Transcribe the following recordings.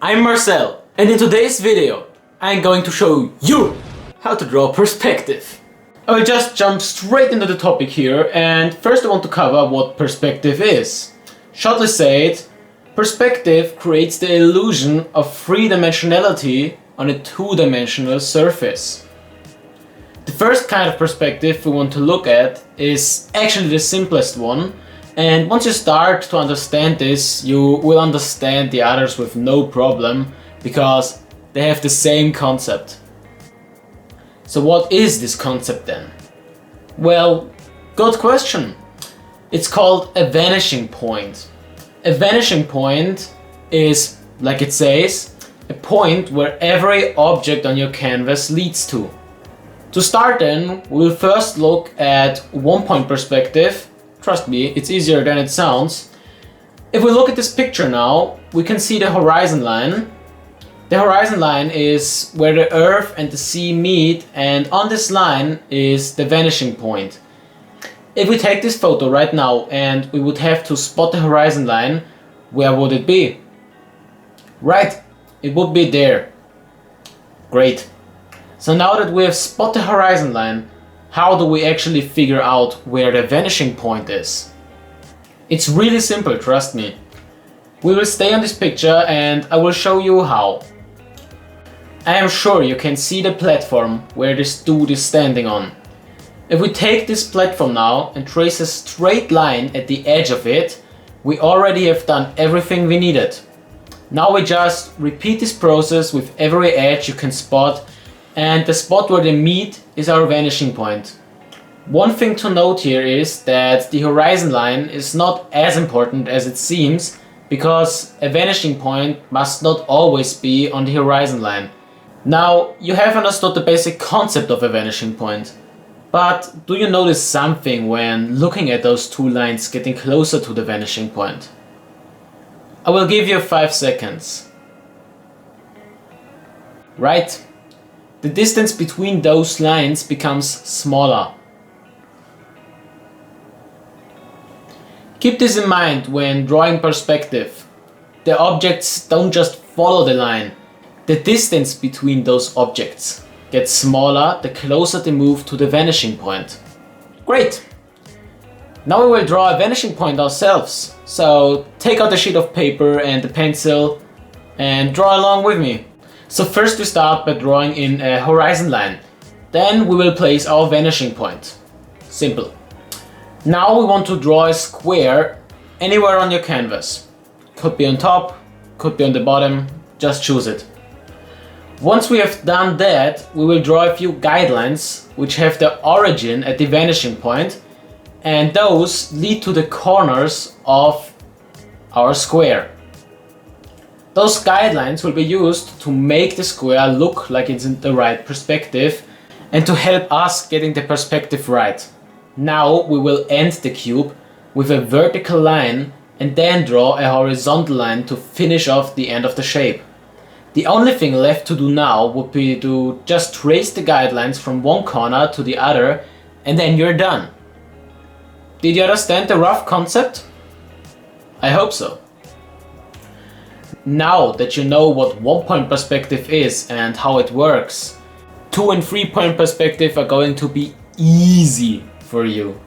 I'm Marcel, and in today's video I'm going to show you how to draw perspective. I will just jump straight into the topic here, and first I want to cover what perspective is. Shortly said, perspective creates the illusion of three-dimensionality on a two-dimensional surface. The first kind of perspective we want to look at is actually the simplest one, and once you start to understand this, you will understand the others with no problem, because they have the same concept. So what is this concept then? Well, good question. It's called a vanishing point. A vanishing point is, like it says, a point where every object on your canvas leads to. To start then, we'll first look at one-point perspective. Trust me, it's easier than it sounds. If we look at this picture now, we can see the horizon line. The horizon line is where the earth and the sea meet, and on this line is the vanishing point. If we take this photo right now and we would have to spot the horizon line, where would it be? Right, it would be there. Great. So now that we have spotted the horizon line, how do we actually figure out where the vanishing point is? It's really simple, trust me. We will stay on this picture and I will show you how. I am sure you can see the platform where this dude is standing on. If we take this platform now and trace a straight line at the edge of it, we already have done everything we needed. Now we just repeat this process with every edge you can spot, and the spot where they meet is our vanishing point. One thing to note here is that the horizon line is not as important as it seems, because a vanishing point must not always be on the horizon line. Now, you have understood the basic concept of a vanishing point, but do you notice something when looking at those two lines getting closer to the vanishing point? I will give you 5 seconds. Right? The distance between those lines becomes smaller. Keep this in mind when drawing perspective. The objects don't just follow the line. The distance between those objects gets smaller the closer they move to the vanishing point. Great! Now we will draw a vanishing point ourselves. So take out a sheet of paper and a pencil and draw along with me. So first we start by drawing in a horizon line. Then we will place our vanishing point. Simple. Now we want to draw a square anywhere on your canvas. Could be on top, could be on the bottom, just choose it. Once we have done that, we will draw a few guidelines which have their origin at the vanishing point, and those lead to the corners of our square. Those guidelines will be used to make the square look like it's in the right perspective and to help us getting the perspective right. Now we will end the cube with a vertical line and then draw a horizontal line to finish off the end of the shape. The only thing left to do now would be to just trace the guidelines from one corner to the other, and then you're done. Did you understand the rough concept? I hope so. Now that you know what one-point perspective is and how it works, 2- and 3-point perspective are going to be easy for you.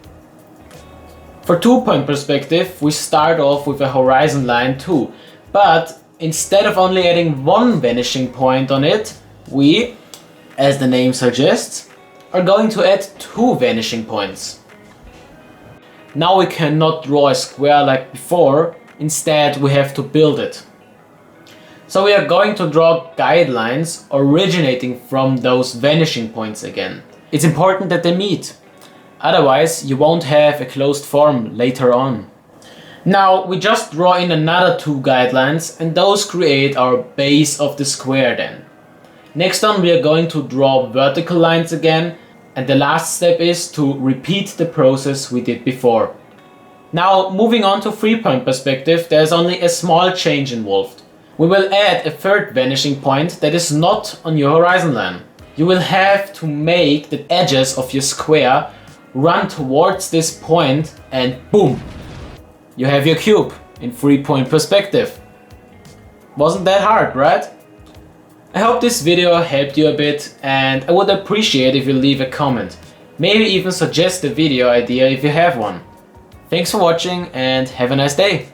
For 2-point perspective, we start off with a horizon line too, but instead of only adding one vanishing point on it, we, as the name suggests, are going to add 2 vanishing points. Now we cannot draw a square like before, instead we have to build it. So we are going to draw guidelines originating from those vanishing points again. It's important that they meet, otherwise you won't have a closed form later on. Now we just draw in another 2 guidelines, and those create our base of the square then. Next on we are going to draw vertical lines again, and the last step is to repeat the process we did before. Now moving on to 3-point perspective, there's only a small change involved. We will add a 3rd vanishing point that is not on your horizon line. You will have to make the edges of your square run towards this point, and boom! You have your cube in 3-point perspective. Wasn't that hard, right? I hope this video helped you a bit, and I would appreciate if you leave a comment. Maybe even suggest a video idea if you have one. Thanks for watching and have a nice day!